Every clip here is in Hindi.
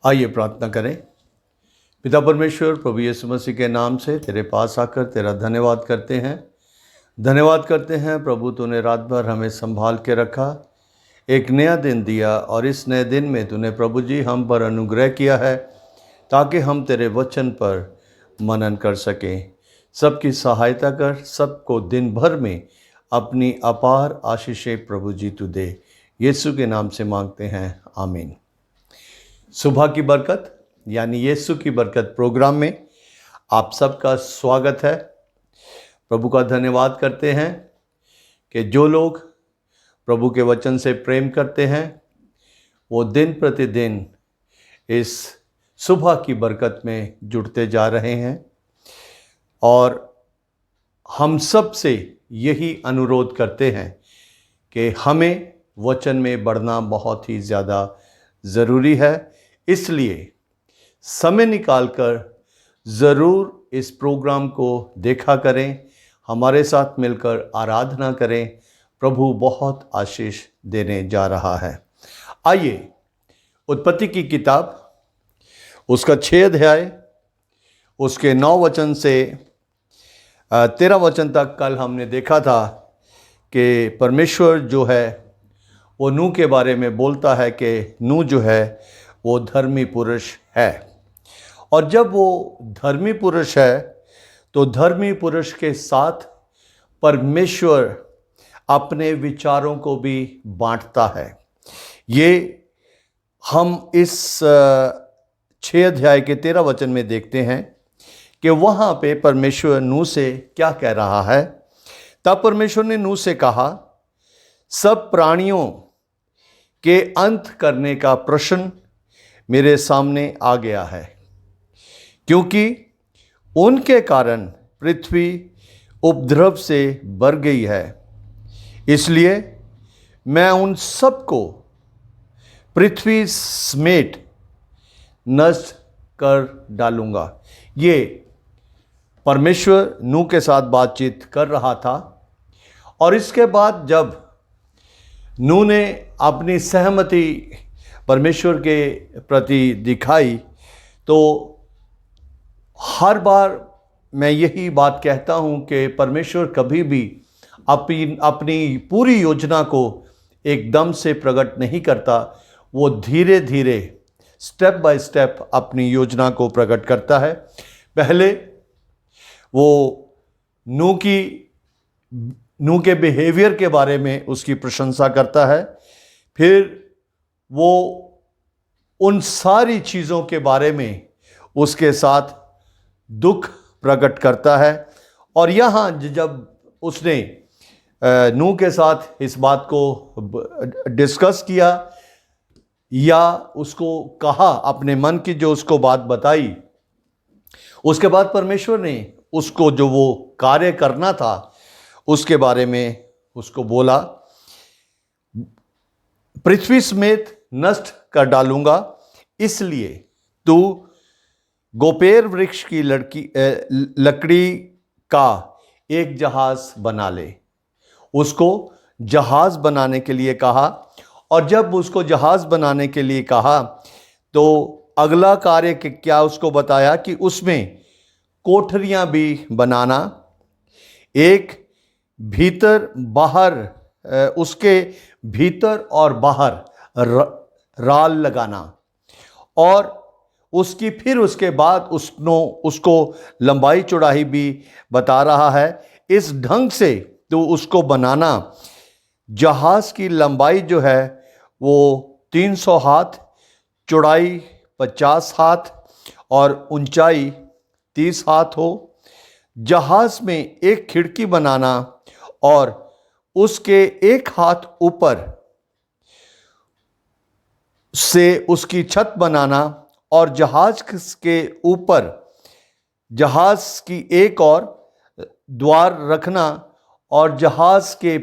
आइए प्रार्थना करें। पिता परमेश्वर, प्रभु यीशु मसीह के नाम से तेरे पास आकर तेरा धन्यवाद करते हैं प्रभु, तूने रात भर हमें संभाल के रखा, एक नया दिन दिया और इस नए दिन में तूने प्रभु जी हम पर अनुग्रह किया है ताकि हम तेरे वचन पर मनन कर सकें। सबकी सहायता कर, सबको दिन भर में अपनी अपार आशीषें प्रभु जी तू दे। यीशु के नाम से मांगते हैं, आमीन। सुबह की बरकत यानी यीशु की बरकत प्रोग्राम में आप सबका स्वागत है। प्रभु का धन्यवाद करते हैं कि जो लोग प्रभु के वचन से प्रेम करते हैं वो दिन प्रतिदिन इस सुबह की बरकत में जुड़ते जा रहे हैं और हम सब से यही अनुरोध करते हैं कि हमें वचन में बढ़ना बहुत ही ज़्यादा ज़रूरी है। इसलिए समय निकालकर ज़रूर इस प्रोग्राम को देखा करें, हमारे साथ मिलकर आराधना करें। प्रभु बहुत आशीष देने जा रहा है। आइए उत्पत्ति की किताब उसका 6 अध्याय उसके 9 वचन से 13 वचन तक कल हमने देखा था कि परमेश्वर जो है वो नूह के बारे में बोलता है कि नूह जो है वो धर्मी पुरुष है, और जब वो धर्मी पुरुष है तो धर्मी पुरुष के साथ परमेश्वर अपने विचारों को भी बांटता है। ये हम इस 6 अध्याय के 13 वचन में देखते हैं कि वहाँ पे परमेश्वर नूह से क्या कह रहा है। तब परमेश्वर ने नूह से कहा, सब प्राणियों के अंत करने का प्रश्न मेरे सामने आ गया है, क्योंकि उनके कारण पृथ्वी उपद्रव से भर गई है। इसलिए मैं उन सबको पृथ्वी समेत नष्ट कर डालूंगा। ये परमेश्वर नूह के साथ बातचीत कर रहा था, और इसके बाद जब नूह ने अपनी सहमति परमेश्वर के प्रति दिखाई तो हर बार मैं यही बात कहता हूँ कि परमेश्वर कभी भी अपनी पूरी योजना को एकदम से प्रकट नहीं करता। वो धीरे धीरे स्टेप बाय स्टेप अपनी योजना को प्रकट करता है। पहले वो नूह के बिहेवियर के बारे में उसकी प्रशंसा करता है, फिर वो उन सारी चीज़ों के बारे में उसके साथ दुख प्रकट करता है। और यहाँ जब उसने नूह के साथ इस बात को डिस्कस किया या उसको कहा, अपने मन की जो उसको बात बताई, उसके बाद परमेश्वर ने उसको जो वो कार्य करना था उसके बारे में उसको बोला, पृथ्वी समेत नष्ट कर डालूंगा, इसलिए तू गोपेर वृक्ष की लकड़ी का एक जहाज बना ले। उसको जहाज बनाने के लिए कहा, और जब उसको जहाज बनाने के लिए कहा तो अगला कार्य क्या उसको बताया कि उसमें कोठरियां भी बनाना, एक भीतर बाहर, उसके भीतर और बाहर राल लगाना, और उसके बाद उसको लंबाई चौड़ाई भी बता रहा है। इस ढंग से तो उसको बनाना। जहाज की लंबाई जो है वो 300 हाथ, चौड़ाई 50 हाथ और ऊंचाई 30 हाथ हो। जहाज में एक खिड़की बनाना और उसके एक हाथ ऊपर से उसकी छत बनाना, और जहाज के ऊपर जहाज की एक और द्वार रखना, और जहाज के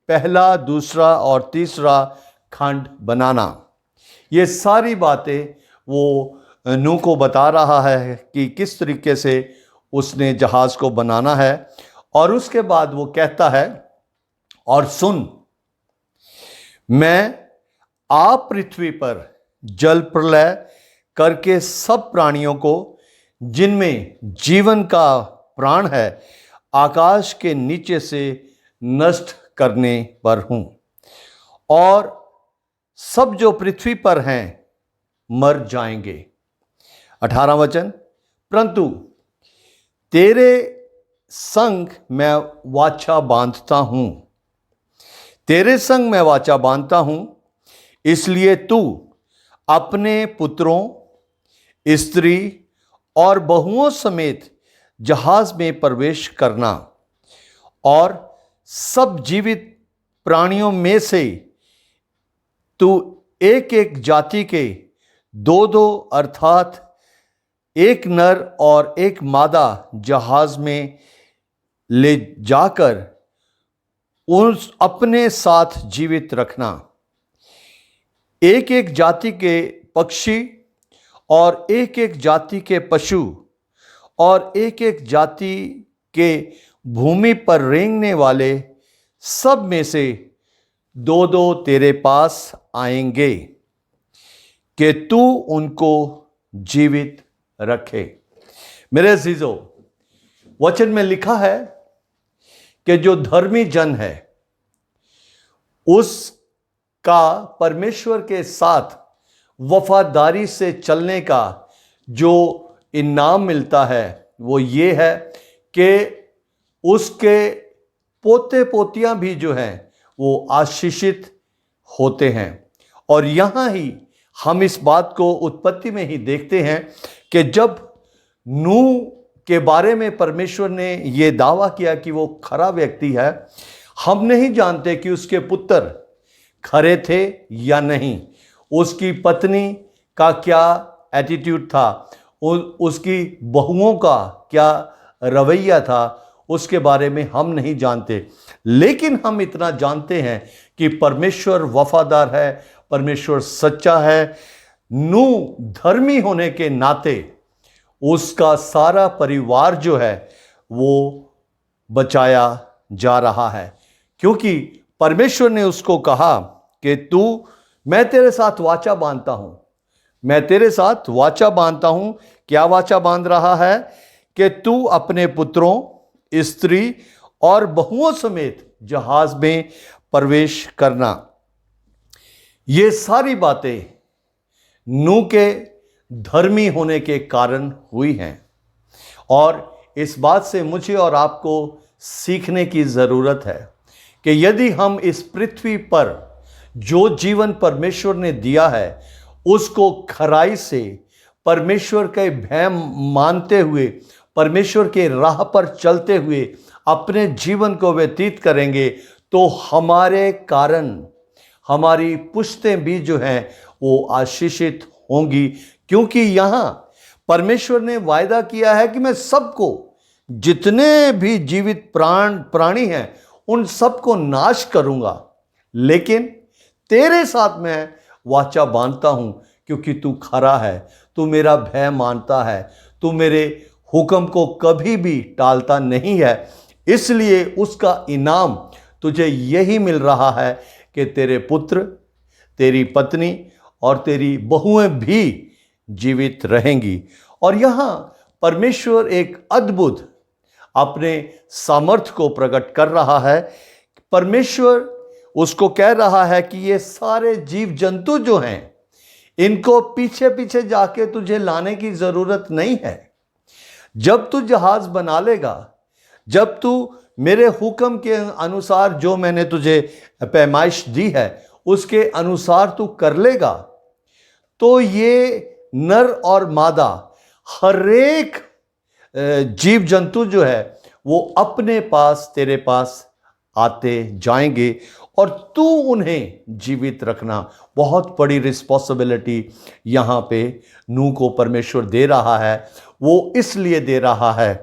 पहला, दूसरा और तीसरा खंड बनाना। ये सारी बातें वो नूह को बता रहा है कि किस तरीके से उसने जहाज को बनाना है। और उसके बाद वो कहता है, और सुन, मैं आप पृथ्वी पर जल प्रलय करके सब प्राणियों को जिनमें जीवन का प्राण है आकाश के नीचे से नष्ट करने पर हूं, और सब जो पृथ्वी पर हैं मर जाएंगे। 18 वचन, परंतु तेरे संग मैं वाचा बांधता हूं, तेरे संग मैं वाचा बांधता हूं, इसलिए तू अपने पुत्रों, स्त्री और बहुओं समेत जहाज में प्रवेश करना, और सब जीवित प्राणियों में से तू एक एक जाति के दो दो अर्थात एक नर और एक मादा जहाज में ले जाकर उस अपने साथ जीवित रखना। एक एक जाति के पक्षी और एक एक जाति के पशु और एक एक जाति के भूमि पर रेंगने वाले सब में से दो दो तेरे पास आएंगे कि तू उनको जीवित रखे। मेरे अजीजों, वचन में लिखा है कि जो धर्मी जन है उसका परमेश्वर के साथ वफादारी से चलने का जो इनाम मिलता है वो ये है कि उसके पोते पोतियां भी जो हैं वो आशीषित होते हैं। और यहाँ ही हम इस बात को उत्पत्ति में ही देखते हैं कि जब नूह के बारे में परमेश्वर ने ये दावा किया कि वो खरा व्यक्ति है, हम नहीं जानते कि उसके पुत्र खरे थे या नहीं, उसकी पत्नी का क्या एटीट्यूड था, उसकी बहुओं का क्या रवैया था, उसके बारे में हम नहीं जानते। लेकिन हम इतना जानते हैं कि परमेश्वर वफादार है, परमेश्वर सच्चा है। नूह धर्मी होने के नाते उसका सारा परिवार जो है वो बचाया जा रहा है, क्योंकि परमेश्वर ने उसको कहा कि मैं तेरे साथ वाचा बांधता हूं, मैं तेरे साथ वाचा बांधता हूं। क्या वाचा बांध रहा है? कि तू अपने पुत्रों, स्त्री और बहुओं समेत जहाज में प्रवेश करना। ये सारी बातें नूह के धर्मी होने के कारण हुई हैं, और इस बात से मुझे और आपको सीखने की ज़रूरत है कि यदि हम इस पृथ्वी पर जो जीवन परमेश्वर ने दिया है उसको खराई से परमेश्वर के भय मानते हुए, परमेश्वर के राह पर चलते हुए अपने जीवन को व्यतीत करेंगे, तो हमारे कारण हमारी पुश्तें भी जो हैं वो आशीषित होंगी। क्योंकि यहाँ परमेश्वर ने वायदा किया है कि मैं सबको, जितने भी जीवित प्राणी हैं उन सबको नाश करूंगा, लेकिन तेरे साथ मैं वाचा बांधता हूं, क्योंकि तू खरा है, तू मेरा भय मानता है, तू मेरे हुक्म को कभी भी टालता नहीं है। इसलिए उसका इनाम तुझे यही मिल रहा है कि तेरे पुत्र, तेरी पत्नी और तेरी बहुएं भी जीवित रहेंगी। और यहाँ परमेश्वर एक अद्भुत अपने सामर्थ्य को प्रकट कर रहा है। परमेश्वर उसको कह रहा है कि ये सारे जीव जंतु जो हैं इनको पीछे पीछे जाके तुझे लाने की ज़रूरत नहीं है। जब तू जहाज बना लेगा, जब तू मेरे हुक्म के अनुसार जो मैंने तुझे पैमाइश दी है उसके अनुसार तू कर लेगा, तो ये नर और मादा हर एक जीव जंतु जो है वो अपने पास, तेरे पास आते जाएंगे और तू उन्हें जीवित रखना। बहुत बड़ी रिस्पॉन्सिबिलिटी यहाँ पे नूह को परमेश्वर दे रहा है। वो इसलिए दे रहा है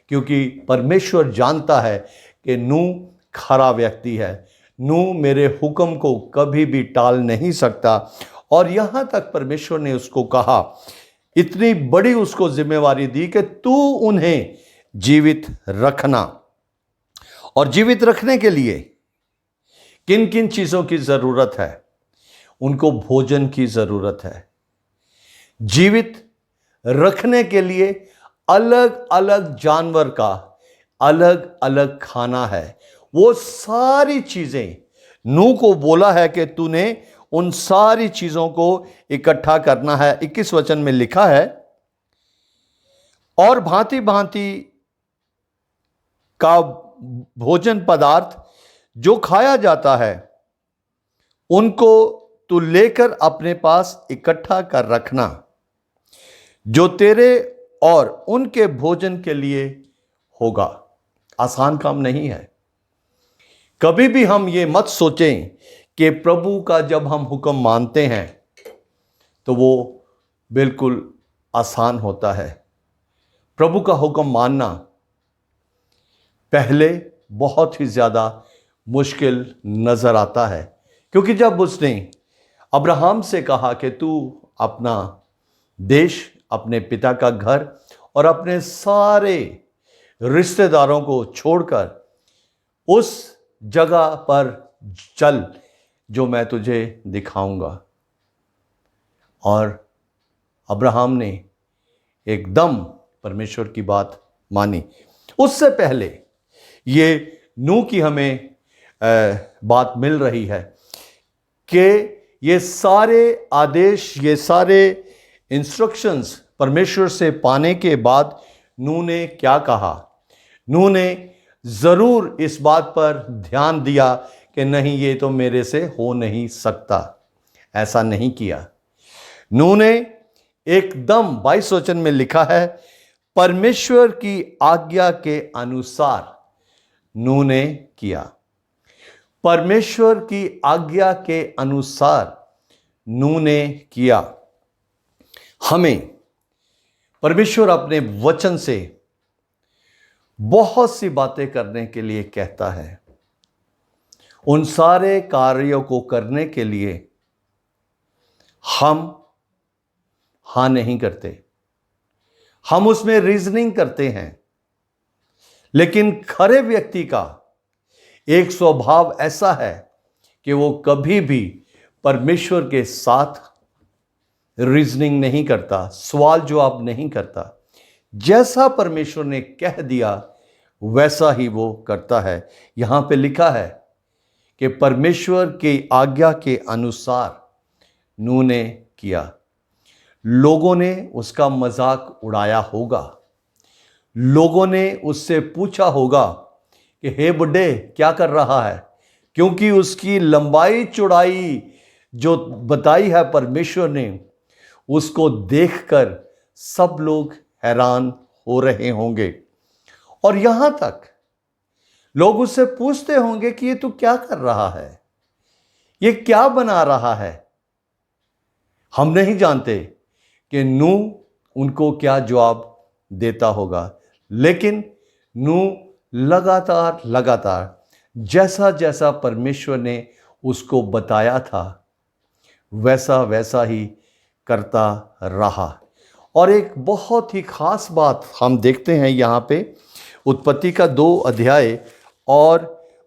क्योंकि परमेश्वर जानता है कि नूह खरा व्यक्ति है, नूह मेरे हुक्म को कभी भी टाल नहीं सकता। और यहाँ तक परमेश्वर ने उसको कहा, इतनी बड़ी उसको जिम्मेवारी दी कि तू उन्हें जीवित रखना। और जीवित रखने के लिए किन किन चीज़ों की ज़रूरत है? उनको भोजन की ज़रूरत है। जीवित रखने के लिए अलग अलग जानवर का अलग अलग खाना है। वो सारी चीजें नूह को बोला है कि तूने उन सारी चीजों को इकट्ठा करना है। 21 वचन में लिखा है, और भांति भांति का भोजन पदार्थ जो खाया जाता है उनको तू लेकर अपने पास इकट्ठा कर रखना, जो तेरे और उनके भोजन के लिए होगा। आसान काम नहीं है। कभी भी हम ये मत सोचें कि प्रभु का जब हम हुक्म मानते हैं तो वो बिल्कुल आसान होता है। प्रभु का हुक्म मानना पहले बहुत ही ज़्यादा मुश्किल नज़र आता है, क्योंकि जब उसने अब्राहम से कहा कि तू अपना देश, अपने पिता का घर और अपने सारे रिश्तेदारों को छोड़कर उस जगह पर चल जो मैं तुझे दिखाऊंगा, और अब्राहम ने एकदम परमेश्वर की बात मानी। उससे पहले ये नूह की हमें बात मिल रही है कि ये सारे आदेश, ये सारे इंस्ट्रक्शंस परमेश्वर से पाने के बाद नूह ने क्या कहा। नूह ने ज़रूर इस बात पर ध्यान दिया कि नहीं, ये तो मेरे से हो नहीं सकता। ऐसा नहीं किया। नूह ने एकदम 22 वचन में लिखा है, परमेश्वर की आज्ञा के अनुसार नूह ने किया। परमेश्वर की आज्ञा के अनुसार नूह ने किया। हमें परमेश्वर अपने वचन से बहुत सी बातें करने के लिए कहता है। उन सारे कार्यों को करने के लिए हम हाँ नहीं करते, हम उसमें रीजनिंग करते हैं। लेकिन खरे व्यक्ति का एक स्वभाव ऐसा है कि वो कभी भी परमेश्वर के साथ रीजनिंग नहीं करता, सवाल जवाब नहीं करता। जैसा परमेश्वर ने कह दिया वैसा ही वो करता है। यहां पे लिखा है कि परमेश्वर की आज्ञा के अनुसार नूह ने किया। लोगों ने उसका मजाक उड़ाया होगा, लोगों ने उससे पूछा होगा कि हे बुड्ढे क्या कर रहा है, क्योंकि उसकी लंबाई चौड़ाई जो बताई है परमेश्वर ने, उसको देखकर सब लोग हैरान हो रहे होंगे। और यहां तक लोग उससे पूछते होंगे कि ये तू क्या कर रहा है, ये क्या बना रहा है। हम नहीं जानते कि नूह उनको क्या जवाब देता होगा, लेकिन नूह लगातार जैसा जैसा परमेश्वर ने उसको बताया था वैसा वैसा ही करता रहा। और एक बहुत ही खास बात हम देखते हैं यहाँ पे, उत्पत्ति का 2 अध्याय और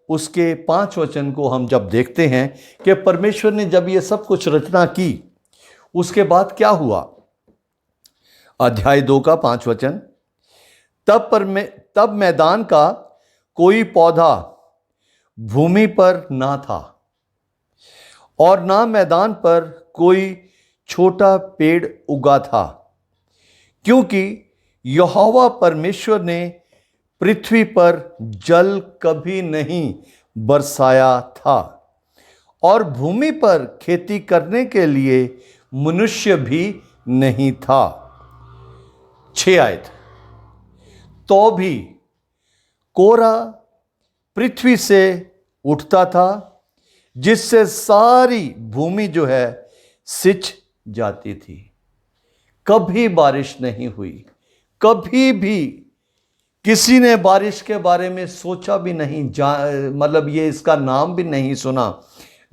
उसके 5 वचन को हम जब देखते हैं कि परमेश्वर ने जब ये सब कुछ रचना की उसके बाद क्या हुआ। अध्याय 2 का 5 वचन, तब मैदान का कोई पौधा भूमि पर ना था और ना मैदान पर कोई छोटा पेड़ उगा था, क्योंकि यहोवा परमेश्वर ने पृथ्वी पर जल कभी नहीं बरसाया था और भूमि पर खेती करने के लिए मनुष्य भी नहीं था। 6 आयत, तो भी कोरा पृथ्वी से उठता था जिससे सारी भूमि जो है सिंच जाती थी। कभी बारिश नहीं हुई, कभी भी किसी ने बारिश के बारे में सोचा भी नहीं, मतलब ये इसका नाम भी नहीं सुना।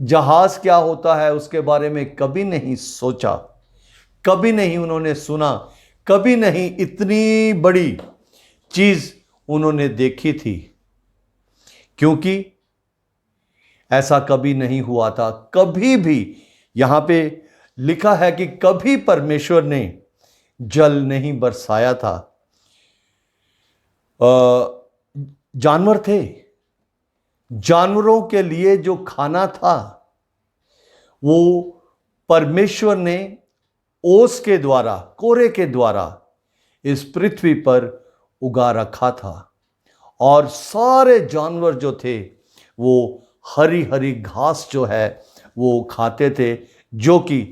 जहाज क्या होता है उसके बारे में कभी नहीं सोचा, कभी नहीं उन्होंने सुना, कभी नहीं इतनी बड़ी चीज उन्होंने देखी थी, क्योंकि ऐसा कभी नहीं हुआ था। कभी भी, यहां पे लिखा है कि कभी परमेश्वर ने जल नहीं बरसाया था। जानवर थे, जानवरों के लिए जो खाना था वो परमेश्वर ने ओस के द्वारा, कोरे के द्वारा इस पृथ्वी पर उगा रखा था। और सारे जानवर जो थे वो हरी हरी घास जो है वो खाते थे, जो कि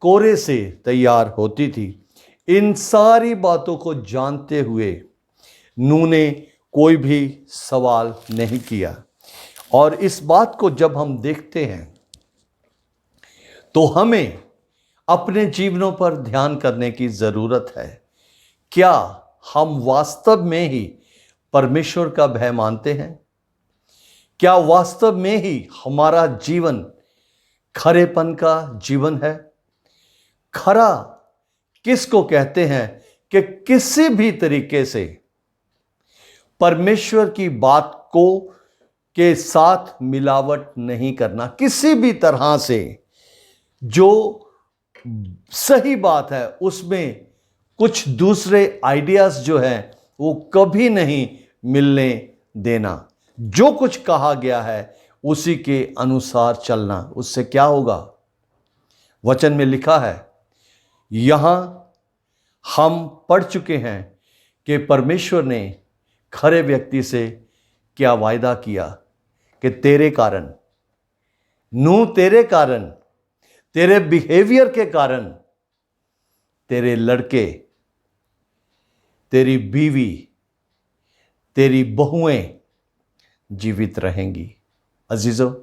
कोरे से तैयार होती थी। इन सारी बातों को जानते हुए नूह ने कोई भी सवाल नहीं किया। और इस बात को जब हम देखते हैं तो हमें अपने जीवनों पर ध्यान करने की जरूरत है। क्या हम वास्तव में ही परमेश्वर का भय मानते हैं? क्या वास्तव में ही हमारा जीवन खरेपन का जीवन है? खरा किसको कहते हैं कि किसी भी तरीके से परमेश्वर की बात को के साथ मिलावट नहीं करना, किसी भी तरह से जो सही बात है उसमें कुछ दूसरे आइडियाज जो हैं वो कभी नहीं मिलने देना। जो कुछ कहा गया है उसी के अनुसार चलना। उससे क्या होगा? वचन में लिखा है, यहां हम पढ़ चुके हैं कि परमेश्वर ने खरे व्यक्ति से क्या वायदा किया कि तेरे कारण, नूह, तेरे कारण, तेरे बिहेवियर के कारण तेरे लड़के, तेरी बीवी, तेरी बहुएं जीवित रहेंगी। अजीजों,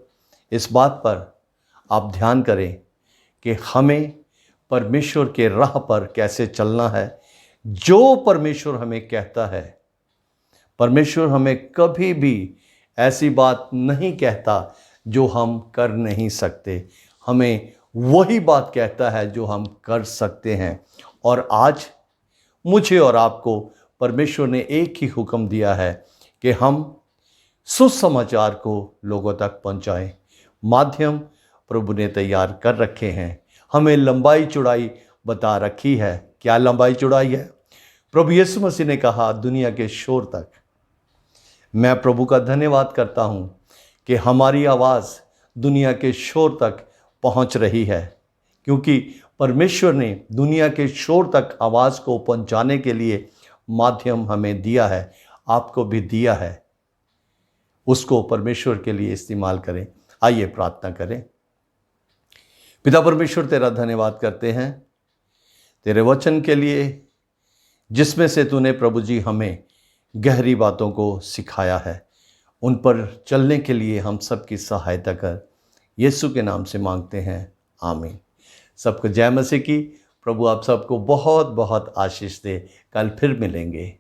इस बात पर आप ध्यान करें कि हमें परमेश्वर के राह पर कैसे चलना है। जो परमेश्वर हमें कहता है, परमेश्वर हमें कभी भी ऐसी बात नहीं कहता जो हम कर नहीं सकते। हमें वही बात कहता है जो हम कर सकते हैं। और आज मुझे और आपको परमेश्वर ने एक ही हुक्म दिया है कि हम सुसमाचार को लोगों तक पहुंचाएं। माध्यम प्रभु ने तैयार कर रखे हैं, हमें लंबाई चौड़ाई बता रखी है। क्या लंबाई चौड़ाई है? प्रभु यीशु मसीह ने कहा, दुनिया के शोर तक। मैं प्रभु का धन्यवाद करता हूं कि हमारी आवाज़ दुनिया के शोर तक पहुंच रही है, क्योंकि परमेश्वर ने दुनिया के शोर तक आवाज़ को पहुंचाने के लिए माध्यम हमें दिया है, आपको भी दिया है। उसको परमेश्वर के लिए इस्तेमाल करें। आइए प्रार्थना करें। पिता परमेश्वर, तेरा धन्यवाद करते हैं तेरे वचन के लिए, जिसमें से तूने प्रभु जी हमें गहरी बातों को सिखाया है। उन पर चलने के लिए हम सबकी सहायता कर, यीशु के नाम से मांगते हैं, आमीन। सबको जय मसीह की। प्रभु आप सबको बहुत बहुत आशीष दे। कल फिर मिलेंगे।